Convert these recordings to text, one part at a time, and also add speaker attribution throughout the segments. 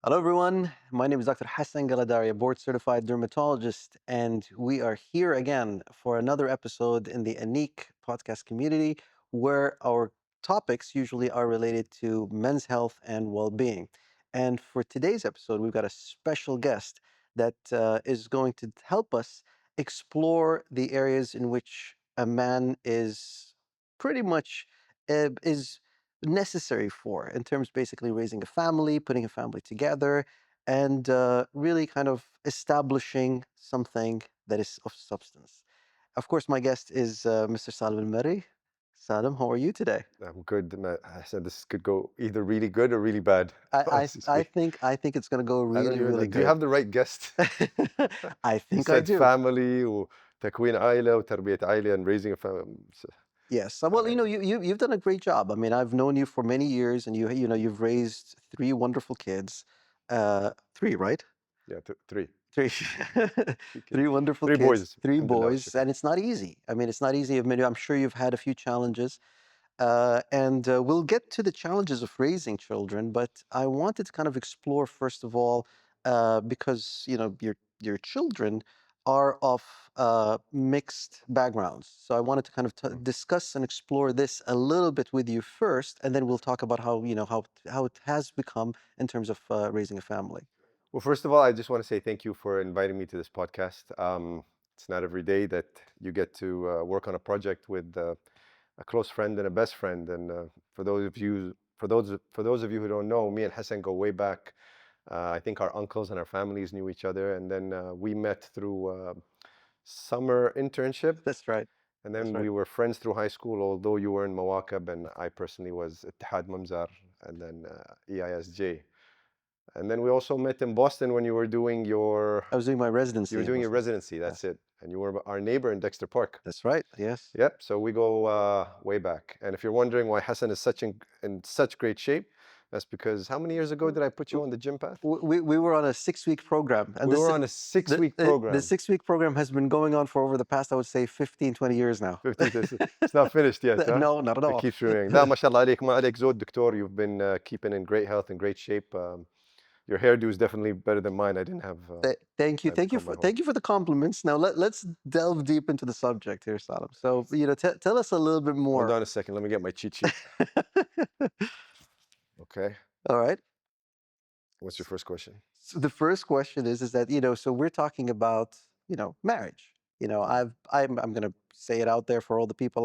Speaker 1: Hello, everyone. My name is Dr. Hassan Galadari, a board certified dermatologist, and we are here again for another episode in the Unique podcast community where our topics usually are related to men's health and well being. And for today's episode, we've got a special guest that is going to help us explore the areas in which a man is pretty much is necessary for in terms basically raising a family, putting a family together, and really kind of establishing something that is of substance. Of course, my guest is Mr. Salem Al-Marri. Salem, how are you today?
Speaker 2: I'm good. I said this could go either really good or really bad,
Speaker 1: I I,
Speaker 2: honestly
Speaker 1: I
Speaker 2: speaking.
Speaker 1: think I think it's going to go
Speaker 2: I don't
Speaker 1: really,
Speaker 2: even know.
Speaker 1: really
Speaker 2: Do you
Speaker 1: good.
Speaker 2: have the right guest?
Speaker 1: I
Speaker 2: You
Speaker 1: think I
Speaker 2: said
Speaker 1: do.
Speaker 2: family وتكوين عائلة وتربية عائلة and raising a family.
Speaker 1: Yes. Well, you've done a great job. I mean, I've known you for many years, and you've raised three wonderful kids. Three, right?
Speaker 2: Yeah, three.
Speaker 1: Three,
Speaker 2: Three kids.
Speaker 1: three wonderful
Speaker 2: Three
Speaker 1: kids,
Speaker 2: boys.
Speaker 1: three
Speaker 2: Alhamdulillah wa
Speaker 1: boys,
Speaker 2: shukr.
Speaker 1: and it's not easy. I mean, it's not easy. I mean, I'm sure you've had a few challenges, and we'll get to the challenges of raising children. But I wanted to kind of explore first of all, because your children are of mixed backgrounds. So I wanted to kind of
Speaker 2: Mm.
Speaker 1: discuss and explore this a little bit with you first, and then we'll talk about how it has become in terms of raising a family.
Speaker 2: Well, first of all, I just want to say thank you for inviting me to this podcast. It's not every day that you get to work on a project with a close friend and a best friend. And for those of you who don't know, me and Hassan go way back. I think our uncles and our families knew each other, and then we met through summer internship,
Speaker 1: That's right.
Speaker 2: and
Speaker 1: That's
Speaker 2: then
Speaker 1: right.
Speaker 2: we were friends through high school. Although you were in Mawakab, and I personally was Ittihad Mamzar, and then EISJ, and then we also met in Boston when
Speaker 1: I was doing my
Speaker 2: you were
Speaker 1: residency in
Speaker 2: doing your
Speaker 1: Boston.
Speaker 2: residency. That's
Speaker 1: Yes,
Speaker 2: it, and you were our neighbor in Dexter Park.
Speaker 1: that's right. Yes.
Speaker 2: Yep. So we go way back. And if you're wondering why Hassan is in such great shape, that's because how many years ago did I put you on the gym path?
Speaker 1: We were on a 6 week program, and
Speaker 2: We were on a 6 week
Speaker 1: the
Speaker 2: program.
Speaker 1: 6 week program has been going on for over the past, I would say, 15, 20 years now.
Speaker 2: 15 days. It's not finished yet, huh?
Speaker 1: No, not at
Speaker 2: It
Speaker 1: all.
Speaker 2: keeps renewing. لا ما شاء الله عليك ما عليك زود دكتور. You've been keeping in great health and great shape. Your hairdo is definitely better than mine. I didn't have
Speaker 1: Thank you,
Speaker 2: time to comb my hair.
Speaker 1: thank you for the compliments. Now let's delve deep into the subject here, Saddam. So tell us a little bit
Speaker 2: Hold
Speaker 1: more.
Speaker 2: on a second. Let me get my cheat sheet. Okay.
Speaker 1: All right.
Speaker 2: What's your first question?
Speaker 1: So the first question is that so we're talking about marriage.
Speaker 2: Mm.
Speaker 1: I'm gonna say it out there for all the people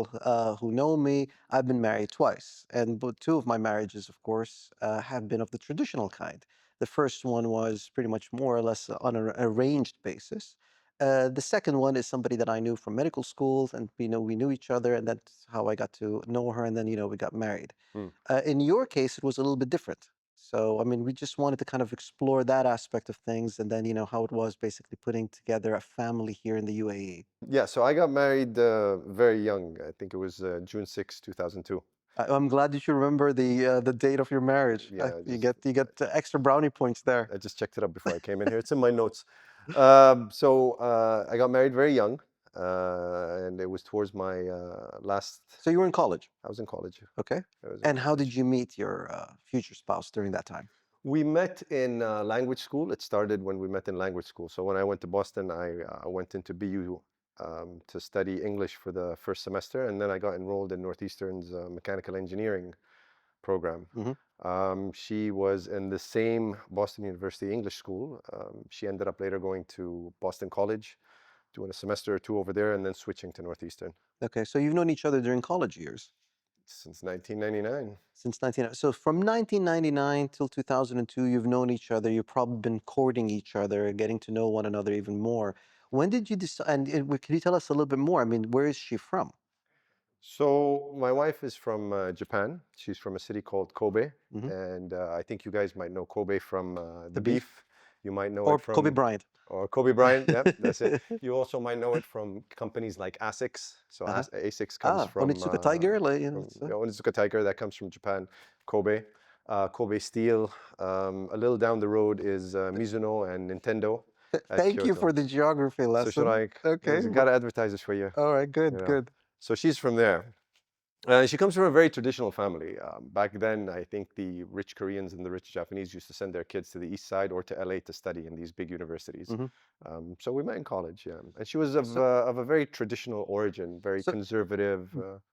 Speaker 1: who know me. I've been married twice, and but two of my marriages, of course, have been of the traditional kind. The first one was pretty much more or less on an arranged basis. The second one is somebody that I knew from medical school, and we knew each other, and that's how I got to know her, and then we got married.
Speaker 2: Mm.
Speaker 1: In your case, it was a little bit different. So, I mean, we just wanted to kind of explore that aspect of things and then, how it was basically putting together a family here in the UAE.
Speaker 2: Yeah, so I got married very young. I think it was June 6, 2002.
Speaker 1: I'm glad that you remember the date of your marriage.
Speaker 2: Yeah,
Speaker 1: You get extra brownie points there.
Speaker 2: I just checked it up before I came in here. It's in my notes. I got married very young, and it was towards my last.
Speaker 1: So you were in college,
Speaker 2: I was in college.
Speaker 1: okay?
Speaker 2: I was in
Speaker 1: And how did
Speaker 2: college.
Speaker 1: you meet your future spouse during that time?
Speaker 2: We met in language school. It started when we met in language school. So when I went to Boston, I went into BU to study English for the first semester, and then I got enrolled in Northeastern's mechanical engineering program.
Speaker 1: Hmm.
Speaker 2: She was in the same Boston University English school. She ended up later going to Boston College, doing a semester or two over there, and then switching to Northeastern
Speaker 1: Okay, so you've known each other during college years
Speaker 2: since 1999.
Speaker 1: since 19. So from 1999 till 2002, you've known each other. You've probably been courting each other, getting to know one another even more. When did you decide? And can you tell us a little bit more? I mean, where is she from?
Speaker 2: So my wife is from Japan. She's from a city called Kobe,
Speaker 1: Hmm.
Speaker 2: and I think you guys might know Kobe from
Speaker 1: The
Speaker 2: the
Speaker 1: beef
Speaker 2: beef. You might know
Speaker 1: or
Speaker 2: it
Speaker 1: Kobe
Speaker 2: from
Speaker 1: Bryant?
Speaker 2: or Kobe Bryant. Yep, that's it. You also might know it from companies like ASICS. So
Speaker 1: Uh-huh.
Speaker 2: ASICS comes
Speaker 1: Ah, Onitsuka Tiger. Like,
Speaker 2: Onizuka Tiger. That comes from Japan. Kobe, Kobe Steel. A little down the road is Mizuno and Nintendo at
Speaker 1: Thank you
Speaker 2: Kyoto.
Speaker 1: for the geography
Speaker 2: So should
Speaker 1: lesson.
Speaker 2: I?
Speaker 1: Okay.
Speaker 2: Gotta advertise this for you.
Speaker 1: All right.
Speaker 2: You
Speaker 1: Good.
Speaker 2: know.
Speaker 1: Good.
Speaker 2: So she's from there. She comes from a very traditional family. Back then, I think the rich Koreans and the rich Japanese used to send their kids to the East Side or to LA to study in these big universities.
Speaker 1: Hmm.
Speaker 2: So we met in college, yeah. And she was
Speaker 1: So,
Speaker 2: of a very traditional origin, very
Speaker 1: so
Speaker 2: conservative.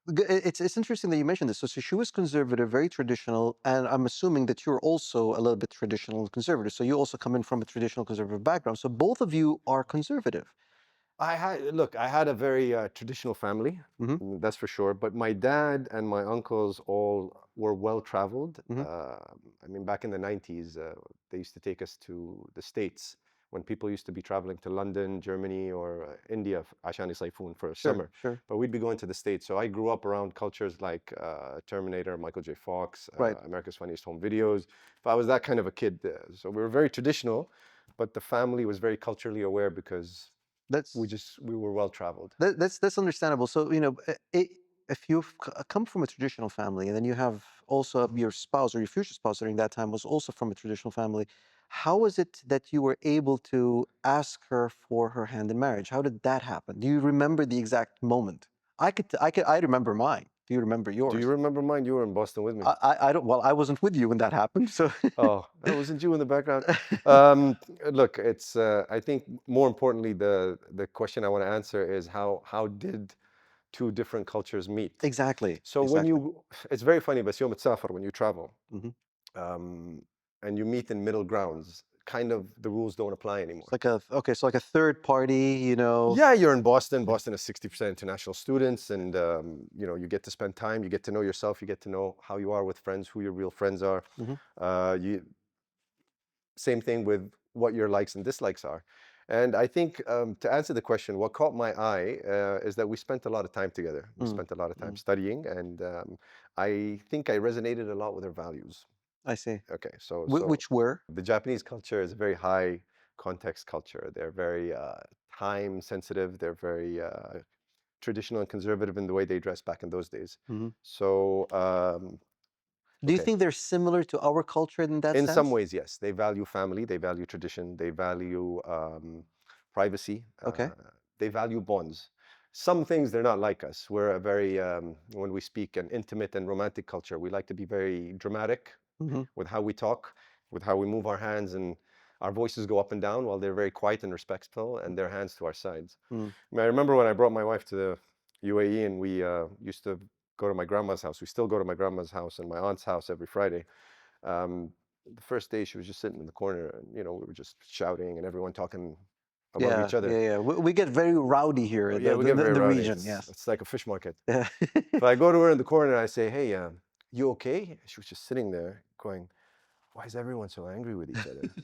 Speaker 1: it's interesting that you mentioned this. So she was conservative, very traditional, and I'm assuming that you're also a little bit traditional and conservative. So you also come in from a traditional conservative background. So both of you are conservative.
Speaker 2: I had a very traditional family,
Speaker 1: Hmm.
Speaker 2: that's for sure. But my dad and my uncles all were well traveled.
Speaker 1: Hmm.
Speaker 2: I mean, back in the 90s, they used to take us to the States when people used to be traveling to London, Germany, or India, عشان يصيفون for
Speaker 1: Sure,
Speaker 2: summer.
Speaker 1: sure.
Speaker 2: But we'd be going to the States. So I grew up around cultures like Terminator, Michael J. Fox,
Speaker 1: Right.
Speaker 2: America's Funniest Home Videos. But I was that kind of a kid. So we were very traditional, but the family was very culturally aware because
Speaker 1: That's
Speaker 2: we were well traveled.
Speaker 1: that's understandable. So if you've come from a traditional family, and then you have also your spouse or your future spouse during that time was also from a traditional family, how was it that you were able to ask her for her hand in marriage? How did that happen? Do you remember the exact moment? I remember mine. Do you remember
Speaker 2: Do you
Speaker 1: yours?
Speaker 2: remember mine? You were in Boston with me.
Speaker 1: I don't. Well, I wasn't with you when that happened. So
Speaker 2: Oh, that wasn't you in the background. Um, Look, it's. I think more importantly, the question I want to answer is how did two different cultures meet?
Speaker 1: exactly,
Speaker 2: So when
Speaker 1: exactly.
Speaker 2: you, it's very funny, بس يوم تسافر when you travel,
Speaker 1: Hmm.
Speaker 2: um, and you meet in middle grounds, kind of the rules don't apply
Speaker 1: It's
Speaker 2: anymore.
Speaker 1: like a okay, so like a third party,
Speaker 2: Yeah, you're in Boston. Boston has 60% international students, and you get to spend time. You get to know yourself. You get to know how you are with friends, who your real friends are.
Speaker 1: Hmm.
Speaker 2: You Same thing with what your likes and dislikes are. And I think to answer the question, what caught my eye is that we spent a lot of time together. We
Speaker 1: Mm,
Speaker 2: spent a lot of time
Speaker 1: mm,
Speaker 2: studying, and I think I resonated a lot with her values.
Speaker 1: I see.
Speaker 2: Okay, so
Speaker 1: Which were?
Speaker 2: the Japanese culture is a very high context culture. They're very time sensitive. They're very traditional and conservative in the way they dress back in those days.
Speaker 1: Mhm.
Speaker 2: So,
Speaker 1: Do you
Speaker 2: okay,
Speaker 1: think they're similar to our culture in that
Speaker 2: in some
Speaker 1: sense?
Speaker 2: ways, yes, they value family, they value tradition, they value privacy,
Speaker 1: Okay.
Speaker 2: they value bonds. Some things they're not like us. We're a very, when we speak an intimate and romantic culture, we like to be very dramatic
Speaker 1: Hmm.
Speaker 2: with how we talk, with how we move our hands, and our voices go up and down while they're very quiet and respectful, and their hands to our sides.
Speaker 1: Mm.
Speaker 2: I mean, I remember when I brought my wife to the UAE and we used to go to my grandma's house. We still go to my grandma's house and my aunt's house every Friday. Um, the first day she was just sitting in the corner and, we were just shouting and everyone talking above
Speaker 1: Yeah,
Speaker 2: each other.
Speaker 1: yeah, yeah. We get very rowdy here
Speaker 2: Oh,
Speaker 1: in
Speaker 2: yeah, we get very
Speaker 1: the
Speaker 2: rowdy.
Speaker 1: region.
Speaker 2: It's,
Speaker 1: Yes.
Speaker 2: it's like a fish market.
Speaker 1: Yeah.
Speaker 2: So I go to her in the corner and I say, hey, you okay? She was just sitting there going, why is everyone so angry with each other?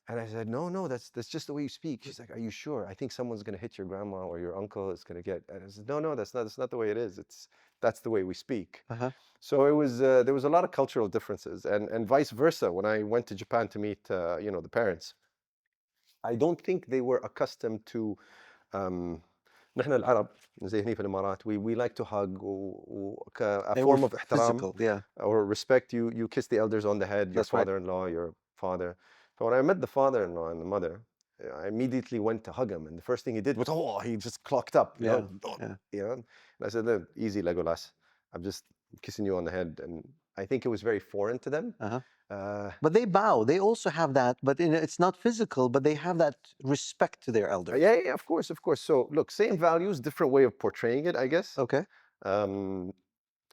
Speaker 2: And I said, no, no, that's just the way you speak. She's like, are you sure? I think someone's gonna hit your grandma or your uncle is gonna get. And I said, no, no, that's not the way it is. That's the way we speak.
Speaker 1: Uh-huh.
Speaker 2: So it was there was a lot of cultural differences, and vice versa. When I went to Japan to meet the parents, I don't think they were accustomed to. Um, نحن العرب زي هني في الإمارات we like to hug a
Speaker 1: They were
Speaker 2: form of احترام
Speaker 1: physical. Yeah,
Speaker 2: or respect. You kiss the elders on the head, your
Speaker 1: that's right.
Speaker 2: father-in-law, your father. But when I met the father-in-law and the mother, I immediately went to hug him, and the first thing he did was, oh, he just clocked up,
Speaker 1: Yeah, yeah.
Speaker 2: And I said, "Look, easy, Legolas. I'm just kissing you on the head," and I think it was very foreign to them.
Speaker 1: Uh-huh.
Speaker 2: Uh,
Speaker 1: But they bow. They also have that, but it's not physical, but they have that respect to their elders.
Speaker 2: yeah, yeah, of course, of course. So look, same values, different way of portraying it, I guess.
Speaker 1: Okay.
Speaker 2: Um,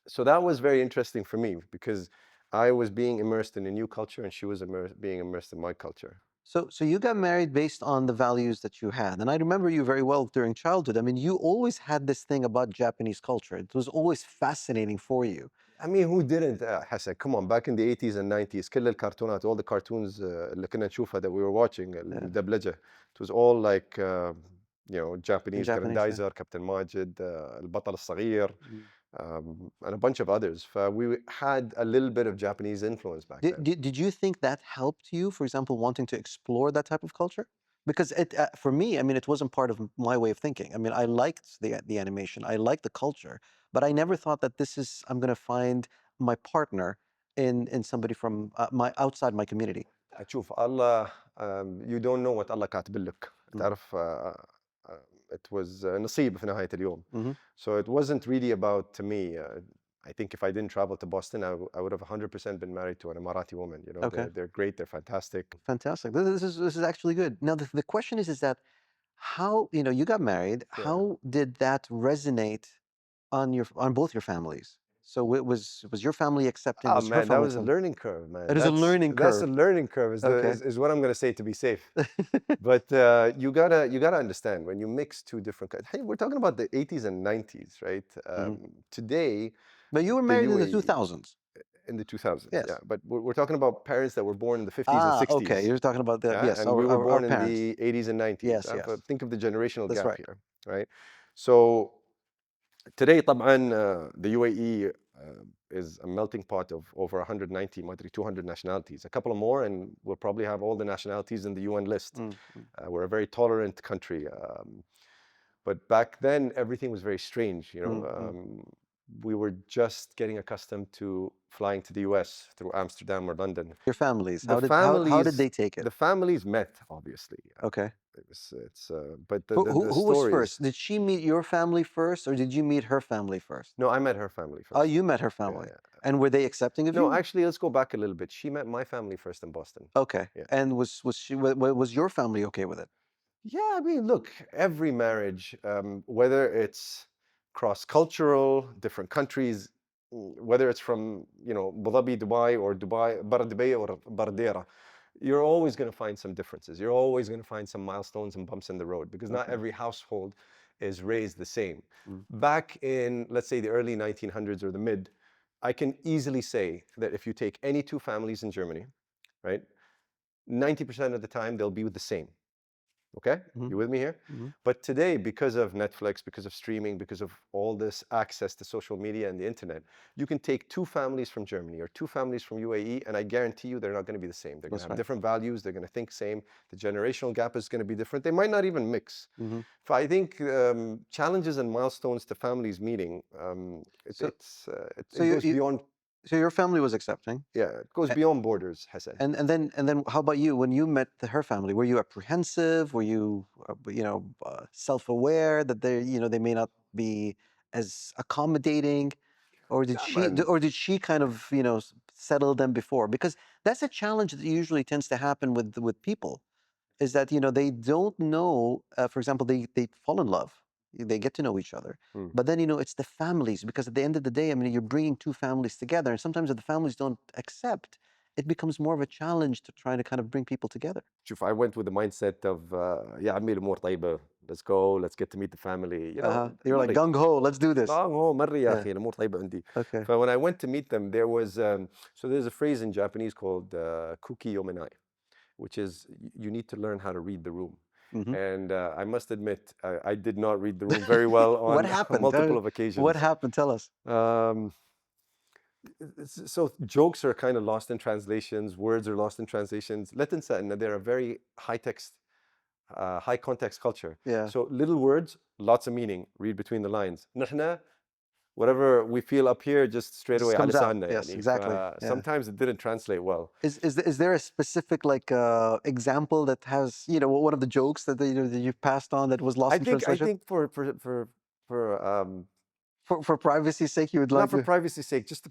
Speaker 2: so that was very interesting for me because I was being immersed in a new culture and she was being immersed in my culture.
Speaker 1: So you got married based on the values that you had. And I remember you very well during childhood. I mean, you always had this thing about Japanese culture. It was always fascinating for you.
Speaker 2: I mean, who didn't, Hassan? Come on, back in the 80s and 90s, كل الكرتونات, all the cartoons اللي كنا نشوفها that we were watching,
Speaker 1: Yeah,
Speaker 2: الدبلجة, it was all like,
Speaker 1: in
Speaker 2: Japanese,
Speaker 1: Japanese, yeah.
Speaker 2: Grandizer, Captain Majid, البطل الصغير,
Speaker 1: Mm.
Speaker 2: and a bunch of others. We had a little bit of Japanese influence back then.
Speaker 1: Did you think that helped you, for example, wanting to explore that type of culture? Because for me, I mean, it wasn't part of my way of thinking. I mean, I liked the animation, I liked the culture, but I never thought that I'm going to find my partner in somebody from my outside my community.
Speaker 2: شوف الله, you don't know what Allah كاتب لك.
Speaker 1: Mm.
Speaker 2: تعرف, it was نصيب في نهاية اليوم.
Speaker 1: Hmm.
Speaker 2: So it wasn't really about, to me, I think if I didn't travel to Boston, I would have 100% been married to an Emirati woman. You know,
Speaker 1: Okay.
Speaker 2: they're great, they're fantastic.
Speaker 1: Fantastic. This is actually good. Now the question is that how, you got married,
Speaker 2: Yeah.
Speaker 1: how did that resonate on both your families? So was your family accepting?
Speaker 2: Oh
Speaker 1: Was her
Speaker 2: man, that
Speaker 1: family
Speaker 2: was a
Speaker 1: accepting?
Speaker 2: learning curve, man.
Speaker 1: It is a learning
Speaker 2: That's a
Speaker 1: curve.
Speaker 2: learning curve
Speaker 1: Okay.
Speaker 2: is what I'm gonna say to be safe. But you gotta understand when you mix two different. Hey, we're talking about the 80s and 90s, right?
Speaker 1: Hmm.
Speaker 2: Today,
Speaker 1: But you were
Speaker 2: the
Speaker 1: married in the
Speaker 2: UAE
Speaker 1: 2000s.
Speaker 2: in the 2000s, yeah.
Speaker 1: Yes.
Speaker 2: But we're talking about parents that were born in the 50s and
Speaker 1: Ah, okay.
Speaker 2: 60s,
Speaker 1: You're talking about the,
Speaker 2: yeah,
Speaker 1: yes,
Speaker 2: and we were
Speaker 1: our
Speaker 2: born in
Speaker 1: parents.
Speaker 2: the 80s and 90s.
Speaker 1: Yes, yes.
Speaker 2: Think of the generational
Speaker 1: That's
Speaker 2: gap
Speaker 1: right.
Speaker 2: here, right? So today, طبعا, the UAE is a melting pot of over 190, ما أدري 200 nationalities. A couple of more, and we'll probably have all the nationalities in the UN list.
Speaker 1: Mm, mm.
Speaker 2: We're a very tolerant country. But back then, everything was very strange.
Speaker 1: Mm, mm.
Speaker 2: We were just getting accustomed to flying to the US through Amsterdam or London.
Speaker 1: Your families,
Speaker 2: The
Speaker 1: how did
Speaker 2: families,
Speaker 1: they take it?
Speaker 2: the families met, obviously.
Speaker 1: Okay.
Speaker 2: But
Speaker 1: Who
Speaker 2: the
Speaker 1: was
Speaker 2: stories.
Speaker 1: first? Did she meet your family first, or did you meet her family first?
Speaker 2: No, I met her family
Speaker 1: Oh,
Speaker 2: first.
Speaker 1: you met her
Speaker 2: Yeah,
Speaker 1: family.
Speaker 2: yeah.
Speaker 1: And were they accepting of
Speaker 2: No,
Speaker 1: you?
Speaker 2: actually, let's go back a little bit. She met my family first in Boston.
Speaker 1: Okay.
Speaker 2: Yeah.
Speaker 1: And was your family okay with it?
Speaker 2: Yeah, I mean, look, every marriage, whether it's cross-cultural, different countries, whether it's from, Abu Dhabi, Dubai, or Dubai, Dubai or Bardera, you're always going to find some differences. You're always going to find some milestones and bumps in the road because not
Speaker 1: Okay.
Speaker 2: every household is raised the same.
Speaker 1: Mm.
Speaker 2: Back in, let's say, the early 1900s or the mid, I can easily say that if you take any two families in Germany, right, 90% of the time they'll be with the same. Okay?
Speaker 1: Mhm,
Speaker 2: You with me here?
Speaker 1: mhm.
Speaker 2: But today, because of Netflix, because of streaming, because of all this access to social media and the internet, you can take two families from Germany or two families from UAE, and I guarantee you they're not going to be the same. They're going to
Speaker 1: That's
Speaker 2: have
Speaker 1: right.
Speaker 2: different values. They're going to think same. The generational gap is going to be different. They might not even mix.
Speaker 1: Mhm.
Speaker 2: So I think challenges and milestones to families meeting,
Speaker 1: So so
Speaker 2: it
Speaker 1: you,
Speaker 2: goes
Speaker 1: you
Speaker 2: beyond,
Speaker 1: so your family was accepting.
Speaker 2: yeah, it goes beyond borders, Hassan.
Speaker 1: And then how about you? When you met her family, were you apprehensive? Were you self-aware that they may not be as accommodating, or did
Speaker 2: Yeah,
Speaker 1: she
Speaker 2: man.
Speaker 1: or did she kind of settle them before? Because that's a challenge that usually tends to happen with people, is that they don't know. For example, they fall in love, they get to know each other,
Speaker 2: Hmm.
Speaker 1: but then it's the families, because at the end of the day, I mean, you're bringing two families together, and sometimes if the families don't accept, it becomes more of a challenge to try to kind of bring people together.
Speaker 2: شوف, I went with the mindset of يا عمي الأمور طيبة. Let's go, let's get to meet the family.
Speaker 1: You're like
Speaker 2: مري.
Speaker 1: gung ho, let's do this.
Speaker 2: هو مري يا
Speaker 1: Yeah.
Speaker 2: أخي الأمور طيبة عندي.
Speaker 1: Okay.
Speaker 2: So when I went to meet them, there was, so there's a phrase in Japanese called kuki yomenai, which is you need to learn how to read the room.
Speaker 1: Hmm.
Speaker 2: And I must admit, I did not read the room very well
Speaker 1: What
Speaker 2: on
Speaker 1: happened?
Speaker 2: multiple of
Speaker 1: What
Speaker 2: occasions.
Speaker 1: happened? Tell us.
Speaker 2: Um, so jokes are kind of lost in translations, words are lost in translations. Let تنسى إن they're a very high context culture.
Speaker 1: Yeah.
Speaker 2: So little words, lots of meaning. Read between the lines. نحن, whatever we feel up here, just
Speaker 1: It
Speaker 2: straight
Speaker 1: just
Speaker 2: away على
Speaker 1: comes out.
Speaker 2: لساننا
Speaker 1: Yes,
Speaker 2: يعني.
Speaker 1: exactly. Yeah.
Speaker 2: Sometimes it didn't translate well.
Speaker 1: Is there a specific example that has one of the jokes that you passed on that was lost in
Speaker 2: I
Speaker 1: translation?
Speaker 2: think for
Speaker 1: For privacy's sake, you would
Speaker 2: not
Speaker 1: like
Speaker 2: for
Speaker 1: to.
Speaker 2: privacy's sake, just to,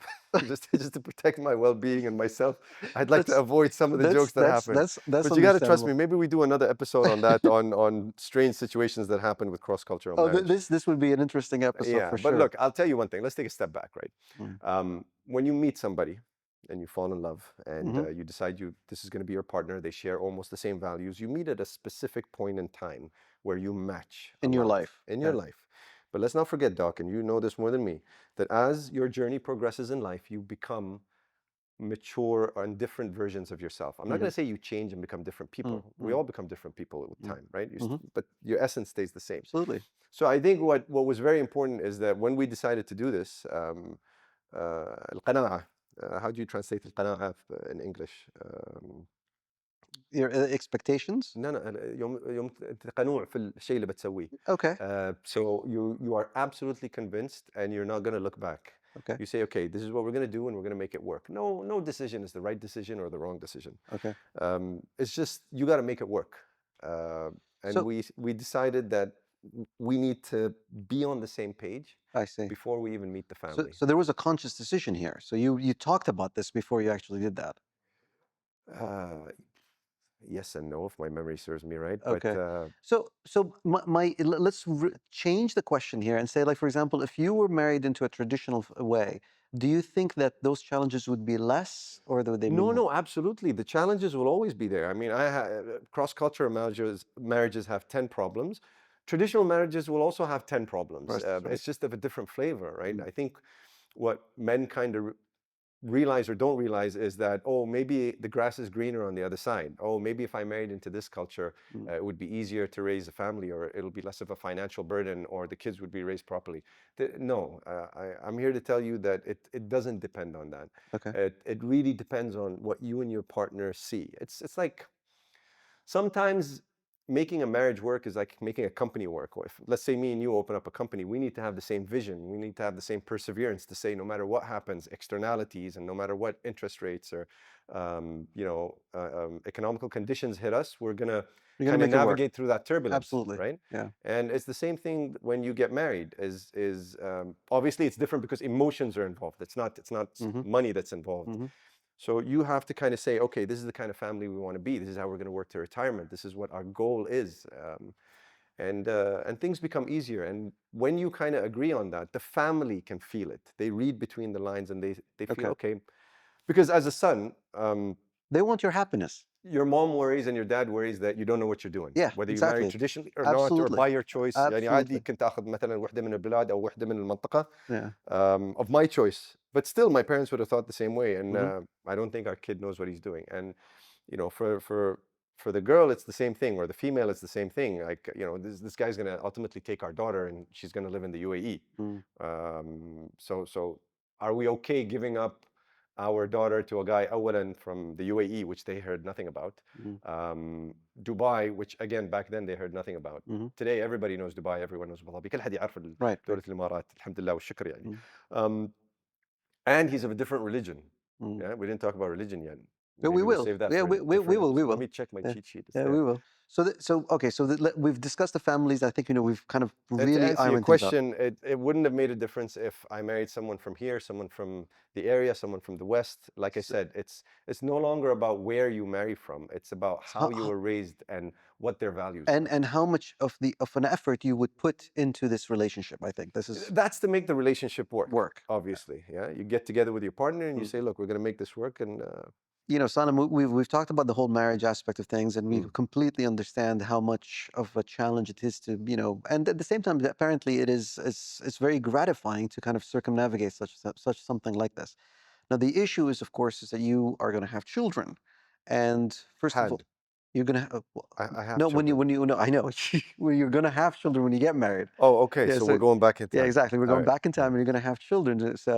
Speaker 2: just to protect my well-being and myself, I'd like to
Speaker 1: That's
Speaker 2: avoid some of the
Speaker 1: that's
Speaker 2: jokes that
Speaker 1: that's
Speaker 2: happen.
Speaker 1: that's
Speaker 2: But you got to trust me.
Speaker 1: understandable.
Speaker 2: Maybe we do another episode on that, on strange situations that happen with cross-cultural
Speaker 1: Oh,
Speaker 2: marriage.
Speaker 1: this would be an interesting episode
Speaker 2: Yeah,
Speaker 1: for
Speaker 2: but
Speaker 1: sure.
Speaker 2: look, I'll tell you one thing. Let's take a step back, right?
Speaker 1: Mm.
Speaker 2: When you meet somebody and you fall in love and
Speaker 1: Hmm.
Speaker 2: you decide this is going to be your partner, they share almost the same values. You meet at a specific point in time where you match a
Speaker 1: In your
Speaker 2: lot
Speaker 1: life.
Speaker 2: in your
Speaker 1: Yeah.
Speaker 2: life. But let's not forget, Doc, and you know this more than me, that as your journey progresses in life, you become mature on different versions of yourself. I'm not
Speaker 1: Hmm.
Speaker 2: going to say you change and become different people. We
Speaker 1: Mm.
Speaker 2: all become different people with
Speaker 1: Mm.
Speaker 2: time, right?
Speaker 1: Hmm.
Speaker 2: But your essence stays the same.
Speaker 1: Absolutely.
Speaker 2: So I think what was very important is that when we decided to do this, القناعة, how do you translate القناعة in English?
Speaker 1: Your expectations.
Speaker 2: لا لا يوم أنت قنوع في الشيء اللي بتسويه.
Speaker 1: Okay.
Speaker 2: So you are absolutely convinced and you're not going to look back.
Speaker 1: Okay.
Speaker 2: You say, okay, this is what we're going to do and we're going to make it work. No decision is the right decision or the wrong decision.
Speaker 1: Okay.
Speaker 2: It's just you got to make it work. And
Speaker 1: So
Speaker 2: we decided that we need to be on the same page
Speaker 1: I see.
Speaker 2: before we even meet the
Speaker 1: So,
Speaker 2: family.
Speaker 1: so there was a conscious decision here. So you talked about this before you actually did that.
Speaker 2: Uh, yes and no, if my memory serves me right. But
Speaker 1: Okay. So let's change the question here and say, like, for example, if you were married into a traditional way, do you think that those challenges would be less, or would they be
Speaker 2: no,
Speaker 1: more?
Speaker 2: no, absolutely. The challenges will always be there. I mean, cross-cultural marriages have 10 problems. Traditional marriages will also have 10 problems.
Speaker 1: Right.
Speaker 2: It's just of a different flavor, right?
Speaker 1: Mm.
Speaker 2: I think what men kind of realize or don't realize is that, oh, maybe the grass is greener on the other side. Oh, maybe if I married into this culture,
Speaker 1: Mm.
Speaker 2: it would be easier to raise a family, or it'll be less of a financial burden, or the kids would be raised properly. No, I'm here to tell you that it doesn't depend on that.
Speaker 1: Okay.
Speaker 2: It really depends on what you and your partner see. It's like sometimes making a marriage work is like making a company work. Or if, let's say, me and you open up a company, we need to have the same vision. We need to have the same perseverance to say, no matter what happens, externalities, and no matter what interest rates or economical conditions hit us, we're gonna
Speaker 1: You're gonna
Speaker 2: kind of
Speaker 1: make it work.
Speaker 2: navigate through that turbulence,
Speaker 1: Absolutely.
Speaker 2: right?
Speaker 1: Yeah.
Speaker 2: And it's the same thing when you get married. Obviously it's different because emotions are involved. It's not
Speaker 1: Mm-hmm.
Speaker 2: money that's involved.
Speaker 1: Mm-hmm.
Speaker 2: So you have to kind of say, okay, this is the kind of family we want to be. This is how we're going to work to retirement. This is what our goal is. And things become easier. And when you kind of agree on that, the family can feel it. They read between the lines and they feel,
Speaker 1: Okay.
Speaker 2: okay. Because as a son,
Speaker 1: They want your happiness.
Speaker 2: your mom worries and your dad worries that you don't know what you're doing,
Speaker 1: Yeah.
Speaker 2: whether you married
Speaker 1: Exactly.
Speaker 2: traditionally or not, or
Speaker 1: Absolutely.
Speaker 2: by your choice. يعني عادي
Speaker 1: Absolutely.
Speaker 2: كنت أخذ مثلا وحدة من البلاد أو وحدة من المنطقة
Speaker 1: Yeah.
Speaker 2: of my choice. But still, my parents would have thought the same way. And
Speaker 1: Mm-hmm.
Speaker 2: I don't think our kid knows what he's doing. And for the girl, it's the same thing, or the female, it's the same thing. Like, this guy's gonna ultimately take our daughter, and she's gonna live in the UAE.
Speaker 1: Mm.
Speaker 2: So are we okay giving up our daughter to a guy awalan from the UAE, which they heard nothing about?
Speaker 1: Mm.
Speaker 2: Dubai, which again back then they heard nothing about.
Speaker 1: Mm-hmm.
Speaker 2: Today everybody knows Dubai, everyone knows Abu Dhabi. كل حد يعرف
Speaker 1: Right.
Speaker 2: دولة
Speaker 1: Right.
Speaker 2: الإمارات الحمد لله والشكر يعني.
Speaker 1: Mm.
Speaker 2: And he's of a different religion.
Speaker 1: Mm.
Speaker 2: Yeah, we didn't talk about religion yet.
Speaker 1: Yeah, we
Speaker 2: Maybe we'll
Speaker 1: will.
Speaker 2: save that
Speaker 1: Yeah,
Speaker 2: for a
Speaker 1: we
Speaker 2: different
Speaker 1: will. We
Speaker 2: episode. Let
Speaker 1: will.
Speaker 2: me check my
Speaker 1: Yeah,
Speaker 2: cheat sheet. It's
Speaker 1: yeah,
Speaker 2: there.
Speaker 1: we will. So okay. So we've discussed the families. I think we've kind of
Speaker 2: To
Speaker 1: really
Speaker 2: answer your
Speaker 1: ironed things out.
Speaker 2: question, it wouldn't have made a difference if I married someone from here, someone from the area, someone from the West. Like I
Speaker 1: So,
Speaker 2: said, it's no longer about where you marry from. It's about
Speaker 1: so
Speaker 2: how you were raised and what their values are.
Speaker 1: and how much of an effort you would put into this relationship? I think this is
Speaker 2: That's to make the relationship work,
Speaker 1: work.
Speaker 2: obviously. Yeah, you get together with your partner and you
Speaker 1: Mm.
Speaker 2: say, look, we're going to make this work. And
Speaker 1: Salam, we've talked about the whole marriage aspect of things, and we
Speaker 2: mm,
Speaker 1: completely understand how much of a challenge it is to, and at the same time, apparently, it's very gratifying to kind of circumnavigate such something like this. Now, the issue is, of course, is that you are going to have children, and first of all,
Speaker 2: had
Speaker 1: you're going to
Speaker 2: I have
Speaker 1: no,
Speaker 2: children.
Speaker 1: when you no, I know well, you're going to have children when you get married.
Speaker 2: Oh, okay.
Speaker 1: Yeah,
Speaker 2: So we're
Speaker 1: so
Speaker 2: going back in
Speaker 1: yeah,
Speaker 2: time.
Speaker 1: exactly. We're
Speaker 2: All
Speaker 1: going
Speaker 2: right.
Speaker 1: back in
Speaker 2: All
Speaker 1: time,
Speaker 2: right.
Speaker 1: and you're going to have children. So,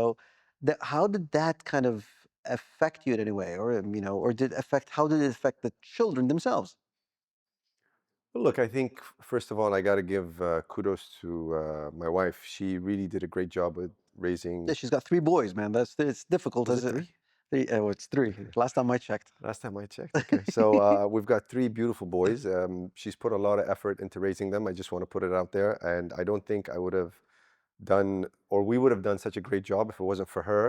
Speaker 1: how did that kind of affect you in any way, or or how did it affect the children themselves?
Speaker 2: Well, look, I think first of all, I got to give kudos to my wife. She really did a great job with
Speaker 1: Yeah,
Speaker 2: raising.
Speaker 1: she's got three boys, man. It's difficult
Speaker 2: Was
Speaker 1: as
Speaker 2: it
Speaker 1: it.
Speaker 2: three?
Speaker 1: Oh, it's three. Last time I checked.
Speaker 2: Last time I checked. Okay. So we've got three beautiful boys. She's put a lot of effort into raising them. I just want to put it out there. And I don't think I would have done, or we would have done such a great job if it wasn't for her.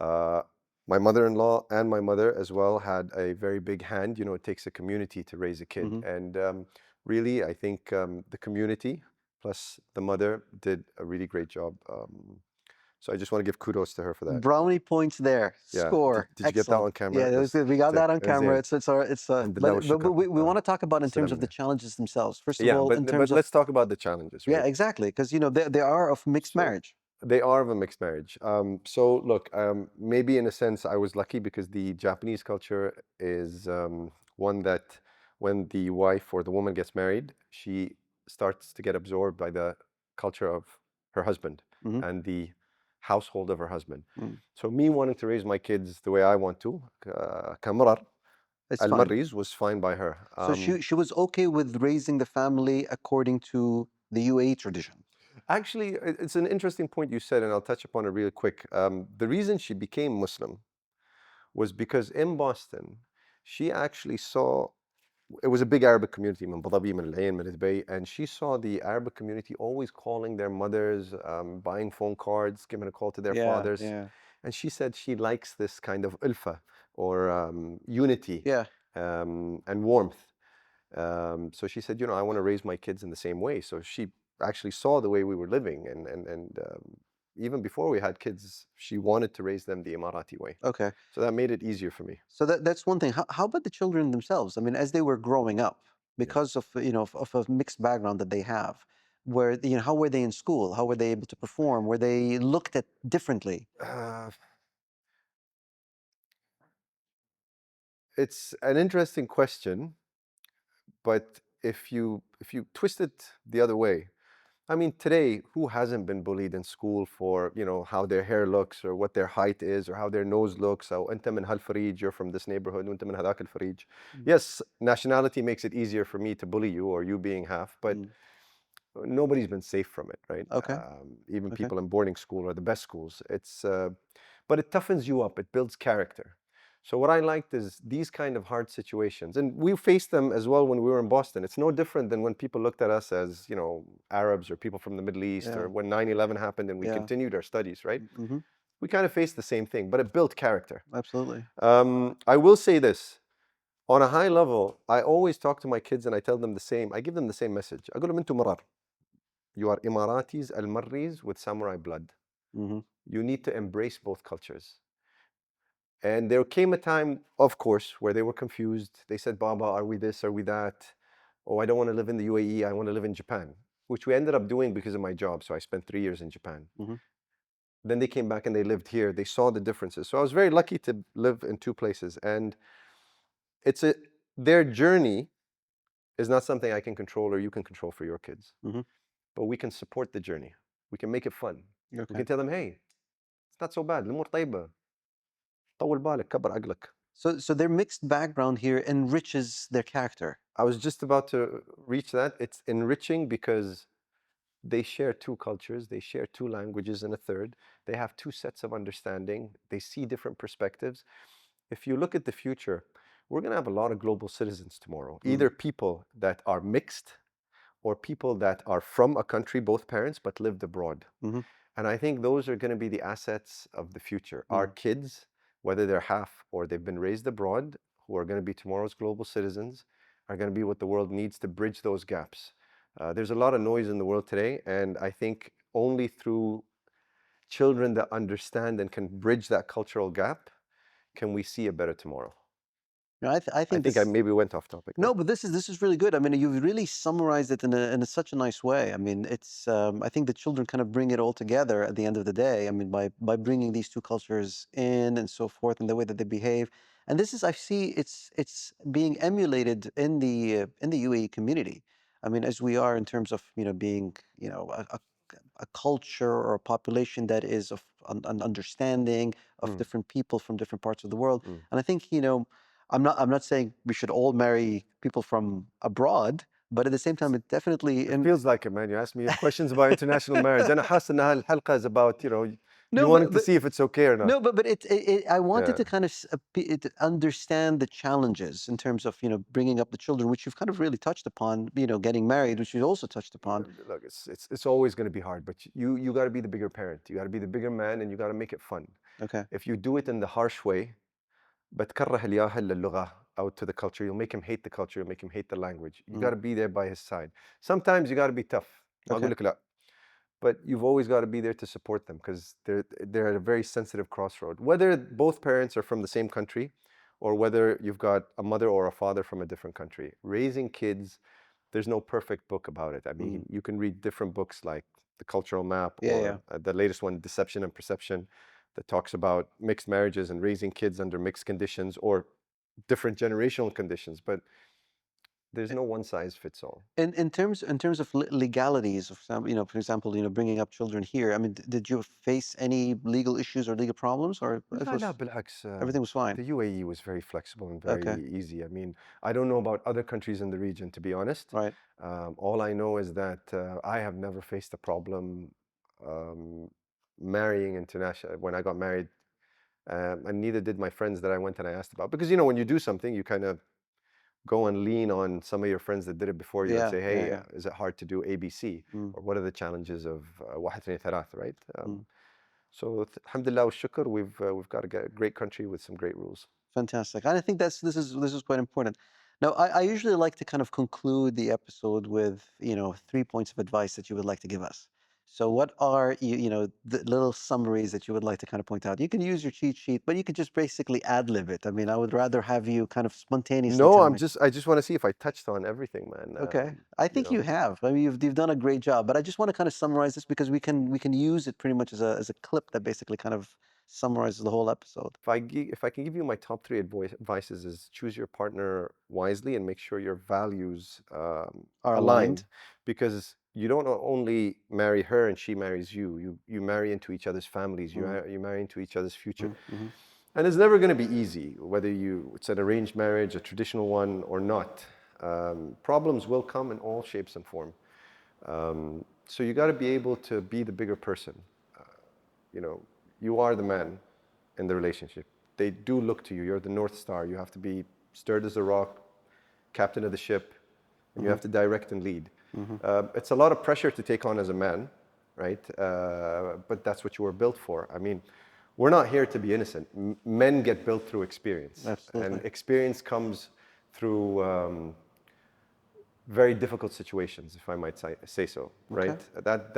Speaker 2: Uh, my mother-in-law and my mother as well had a very big hand. It takes a community to raise a kid.
Speaker 1: Hmm.
Speaker 2: And really, I think the community plus the mother did a really great job. So I just want to give kudos to her for that.
Speaker 1: Brownie points there.
Speaker 2: Yeah. Did,
Speaker 1: Score.
Speaker 2: did you get that
Speaker 1: Excellent.
Speaker 2: on camera?
Speaker 1: Yeah,
Speaker 2: It was,
Speaker 1: we got that on camera.
Speaker 2: زين.
Speaker 1: It's our
Speaker 2: الحمد لله
Speaker 1: but
Speaker 2: والشكر.
Speaker 1: we want to talk about in terms of the
Speaker 2: سلامنا.
Speaker 1: challenges themselves. First of
Speaker 2: Yeah,
Speaker 1: all, in
Speaker 2: but
Speaker 1: terms of
Speaker 2: let's talk about the challenges,
Speaker 1: yeah,
Speaker 2: right?
Speaker 1: exactly, because they are of mixed
Speaker 2: So
Speaker 1: marriage.
Speaker 2: they are of a mixed marriage. So look, maybe in a sense I was lucky because the Japanese culture is one that when the wife or the woman gets married, she starts to get absorbed by the culture of her husband
Speaker 1: Hmm.
Speaker 2: and the household of her husband.
Speaker 1: Mm.
Speaker 2: So me wanting to raise my kids the way I want to, كمرر
Speaker 1: It's fine.
Speaker 2: Al-Marris was fine by her.
Speaker 1: So she was okay with raising the family according to the UAE tradition.
Speaker 2: Actually, it's an interesting point you said, and I'll touch upon it real quick. The reason she became Muslim was because in Boston, she actually saw it was a big Arabic community, من Abu Dhabi, من العين, من Dubai, and she saw the Arabic community always calling their mothers, buying phone cards, giving a call to their
Speaker 1: Yeah,
Speaker 2: fathers.
Speaker 1: yeah,
Speaker 2: And she said she likes this kind of ulfa or unity
Speaker 1: yeah.
Speaker 2: and warmth. So she said, I want to raise my kids in the same way. So she actually saw the way we were living, and even before we had kids, she wanted to raise them the Emirati way.
Speaker 1: Okay.
Speaker 2: So that made it easier for me.
Speaker 1: So that's one thing. How about the children themselves? I mean, as they were growing up,
Speaker 2: Yeah.
Speaker 1: because of of a mixed background that they have, where how were they in school? How were they able to perform? Were they looked at differently?
Speaker 2: Uh, it's an interesting question, but if you twist it the other way, I mean, today, who hasn't been bullied in school for, how their hair looks or what their height is or how their nose looks? أو أنت من هالفريج, you're from this neighborhood, وأنت من هذاك الفريج.
Speaker 1: Mm.
Speaker 2: Yes, nationality makes it easier for me to bully you or you being half, but
Speaker 1: Mm.
Speaker 2: nobody's been safe from it, right?
Speaker 1: Okay.
Speaker 2: Even
Speaker 1: Okay.
Speaker 2: people in boarding school or the best schools. But it toughens you up. It builds character. So what I liked is these kind of hard situations, and we faced them as well when we were in Boston. It's no different than when people looked at us as, Arabs or people from the Middle East,
Speaker 1: Yeah.
Speaker 2: or when 9/11 happened and we
Speaker 1: Yeah.
Speaker 2: continued our studies, right?
Speaker 1: Mm-hmm.
Speaker 2: We kind of faced the same thing, but it built character.
Speaker 1: Absolutely.
Speaker 2: I will say this. On a high level, I always talk to my kids and I tell them the same. I give them the same message. أقول لهم أنتم مرار. You are Emiratis Al-Marris with samurai blood.
Speaker 1: Mm-hmm.
Speaker 2: You need to embrace both cultures. And there came a time, of course, where they were confused. They said, Baba, are we this? Are we that? Oh, I don't want to live in the UAE. I want to live in Japan, which we ended up doing because of my job. So I spent 3 years in Japan.
Speaker 1: Mm-hmm.
Speaker 2: Then they came back and they lived here. They saw the differences. So I was very lucky to live in two places. And their journey is not something I can control or you can control for your kids.
Speaker 1: Mm-hmm.
Speaker 2: But we can support the journey. We can make it fun. We
Speaker 1: Okay.
Speaker 2: can tell them, hey, it's not so bad. الأمور طيبة. طول بالك, كبر عقلك.
Speaker 1: So their mixed background here enriches their character.
Speaker 2: I was just about to reach that. It's enriching because they share two cultures, they share two languages and a third. They have two sets of understanding. They see different perspectives. If you look at the future, we're going to have a lot of global citizens tomorrow,
Speaker 1: Mm.
Speaker 2: either people that are mixed or people that are from a country, both parents, but lived abroad.
Speaker 1: Mm-hmm.
Speaker 2: And I think those are going to be the assets of the future. Our
Speaker 1: Mm.
Speaker 2: kids, whether they're half or they've been raised abroad, who are going to be tomorrow's global citizens, are going to be what the world needs to bridge those gaps. There's a lot of noise in the world today, and I think only through children that understand and can bridge that cultural gap can we see a better tomorrow.
Speaker 1: I
Speaker 2: I
Speaker 1: think
Speaker 2: think I
Speaker 1: this.
Speaker 2: maybe went off topic there.
Speaker 1: No, but this is really good. I mean, you've really summarized it in such a nice way. I mean, it's I think the children kind of bring it all together at the end of the day. I mean, by bringing these two cultures in and so forth, and the way that they behave. And this is I see it's being emulated in the UAE community. I mean, as we are in terms of being a culture or a population that is of an understanding of
Speaker 2: Mm,
Speaker 1: different people from different parts of the world.
Speaker 2: mm.
Speaker 1: And I think I'm not saying we should all marry people from abroad, but at the same time, it definitely
Speaker 2: It
Speaker 1: in.
Speaker 2: feels like it, man. You asked me questions about international marriage. أنا حاسس إن هالحلقة is about, you
Speaker 1: No,
Speaker 2: wanting
Speaker 1: but
Speaker 2: to
Speaker 1: but
Speaker 2: see if it's okay or not.
Speaker 1: no, but I wanted
Speaker 2: Yeah.
Speaker 1: to kind of to understand the challenges in terms of bringing up the children, which you've kind of really touched upon. Getting married, which you also touched upon.
Speaker 2: Look, it's always going to be hard, but you got to be the bigger parent. You got to be the bigger man, and you got to make it fun.
Speaker 1: Okay.
Speaker 2: If you do it in the harsh way, بتكره الياهل للغة out to the culture, you'll make him hate the culture, you'll make him hate the language. You got
Speaker 1: Mm,
Speaker 2: to be there by his side. Sometimes you got to be tough. ما أقول
Speaker 1: okay.
Speaker 2: لك لا. But you've always got to be there to support them because they're at a very sensitive crossroad. Whether both parents are from the same country or whether you've got a mother or a father from a different country, raising kids, there's no perfect book about it. I
Speaker 1: Mm,
Speaker 2: mean, you can read different books like The Cultural Map
Speaker 1: yeah. Yeah.
Speaker 2: or the latest one, Deception and Perception, that talks about mixed marriages and raising kids under mixed conditions or different generational conditions. But there's no one size fits all.
Speaker 1: In terms of legalities of some, for example, bringing up children here. I mean, did you face any legal issues or legal problems, or it
Speaker 2: لا لا
Speaker 1: was
Speaker 2: بالعكس
Speaker 1: everything was fine?
Speaker 2: the UAE was very flexible and
Speaker 1: Okay.
Speaker 2: very easy. I mean, I don't know about other countries in the region, to be honest.
Speaker 1: Right.
Speaker 2: All I know is that I have never faced a problem um, marrying international when I got married, and neither did my friends that I went and I asked about. Because when you do something, you kind of go and lean on some of your friends that did it before you and
Speaker 1: Yeah,
Speaker 2: say,
Speaker 1: yeah,
Speaker 2: hey,
Speaker 1: yeah.
Speaker 2: is it hard to do ABC?
Speaker 1: Mm,
Speaker 2: Or what are the challenges of واحد اثنين ثلاثة, right?
Speaker 1: mm.
Speaker 2: So alhamdulillah wa shukr, we've got a great country with some great rules.
Speaker 1: Fantastic. And I think this is quite important. Now, I usually like to kind of conclude the episode with, 3 points of advice that you would like to give us. So what are the little summaries that you would like to kind of point out? You can use your cheat sheet, but you could just basically ad lib it. I mean, I would rather have you kind of spontaneously
Speaker 2: No,
Speaker 1: tell me.
Speaker 2: I just want to see if I touched on everything, man.
Speaker 1: Okay. I
Speaker 2: You
Speaker 1: think you
Speaker 2: know,
Speaker 1: have. I mean, you've done a great job, but I just want to kind of summarize this because we can use it pretty much as a clip that basically kind of summarizes the whole episode.
Speaker 2: if I can give you my top three advices is choose your partner wisely and make sure your values
Speaker 1: Are
Speaker 2: align,
Speaker 1: aligned.
Speaker 2: because you don't only marry her and she marries you. You marry into each other's families.
Speaker 1: Mm,
Speaker 2: You marry into each other's future,
Speaker 1: mm, mhm,
Speaker 2: and it's never going to be easy, whether it's an arranged marriage, a traditional one, or not. Problems will come in all shapes and form. So you got to be able to be the bigger person. You know, you are the man in the relationship. They do look to you. You're the North Star. You have to be sturdy as a rock, captain of the ship, and you
Speaker 1: mhm,
Speaker 2: have to direct and lead.
Speaker 1: mhm.
Speaker 2: It's a lot of pressure to take on as a man, right? But that's what you were built for. I mean, we're not here to be innocent. Men get built through experience, and
Speaker 1: Absolutely.
Speaker 2: experience comes through very difficult situations, if I might say so,
Speaker 1: Okay.
Speaker 2: right?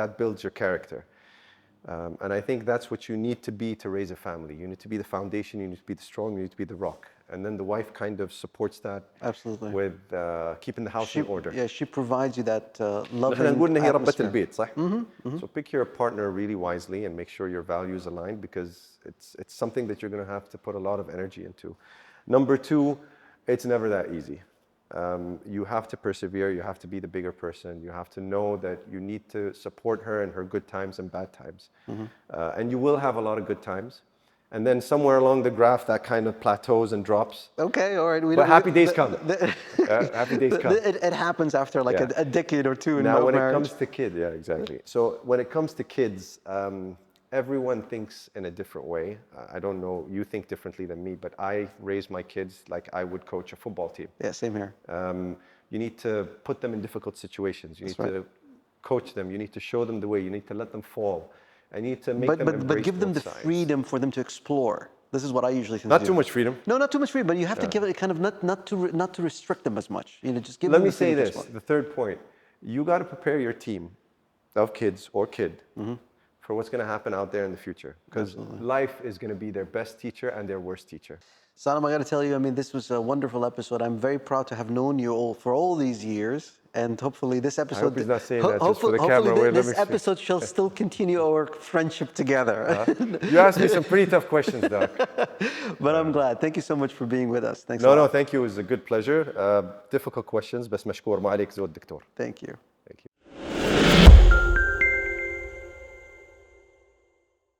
Speaker 2: That builds your character. And I think that's what you need to be to raise a family. You need to be the foundation, you need to be the strong, you need to be the rock. And then the wife kind of supports that
Speaker 1: Absolutely.
Speaker 2: with keeping the house in order.
Speaker 1: She provides you that
Speaker 2: نحن
Speaker 1: loving
Speaker 2: نقول إن هي ربة
Speaker 1: atmosphere.
Speaker 2: البيت، صح؟
Speaker 1: Mm-hmm.
Speaker 2: So pick your partner really wisely and make sure your values align, because it's something that you're going to have to put a lot of energy into. Number two, it's never that easy. You have to persevere. You have to be the bigger person. You have to know that you need to support her in her good times and bad times. And you will have a lot of good times. And then somewhere along the graph, that kind of plateaus and drops.
Speaker 1: Okay, all right. We
Speaker 2: But
Speaker 1: don't.
Speaker 2: happy days come. Happy days come.
Speaker 1: It happens after like
Speaker 2: Yeah.
Speaker 1: a decade or two
Speaker 2: Now,
Speaker 1: of
Speaker 2: when it
Speaker 1: marriage.
Speaker 2: comes to kids, yeah, exactly. So when it comes to kids, everyone thinks in a different way. I don't know, you think differently than me, but I raise my kids like I would coach a football team.
Speaker 1: Yeah, same here.
Speaker 2: You need to put them in difficult situations. You
Speaker 1: That's
Speaker 2: need
Speaker 1: right.
Speaker 2: to coach them. You need to show them the way. You need to let them fall. And you need to make them
Speaker 1: But
Speaker 2: embrace
Speaker 1: give them
Speaker 2: both
Speaker 1: the
Speaker 2: sides.
Speaker 1: freedom for them to explore. This is what I usually tend to
Speaker 2: Not
Speaker 1: do.
Speaker 2: too much freedom.
Speaker 1: No, not too much freedom, but you have to give it kind of not to restrict them as much. Just give
Speaker 2: Let
Speaker 1: them
Speaker 2: me
Speaker 1: the
Speaker 2: say
Speaker 1: freedom to
Speaker 2: this,
Speaker 1: explore.
Speaker 2: the third point. You got to prepare your team of kids or kid for what's going to happen out there in the future. Because
Speaker 1: Absolutely.
Speaker 2: life is going to be their best teacher and their worst teacher.
Speaker 1: Salem, I got to tell you, I mean, this was a wonderful episode. I'm very proud to have known you all for all these years, and hopefully this
Speaker 2: I hope
Speaker 1: episode,
Speaker 2: he's not saying that just for the
Speaker 1: hopefully
Speaker 2: camera. Wait, let
Speaker 1: this
Speaker 2: me see.
Speaker 1: episode shall still continue our friendship together.
Speaker 2: You asked me some pretty tough questions, Doc.
Speaker 1: But I'm glad. Thank you so much for being with us. Thanks a
Speaker 2: No, no,
Speaker 1: lot.
Speaker 2: thank you. It was a good pleasure. Difficult questions, بس مشكور. ما عليك زود دكتور.
Speaker 1: Thank you.
Speaker 2: Thank you.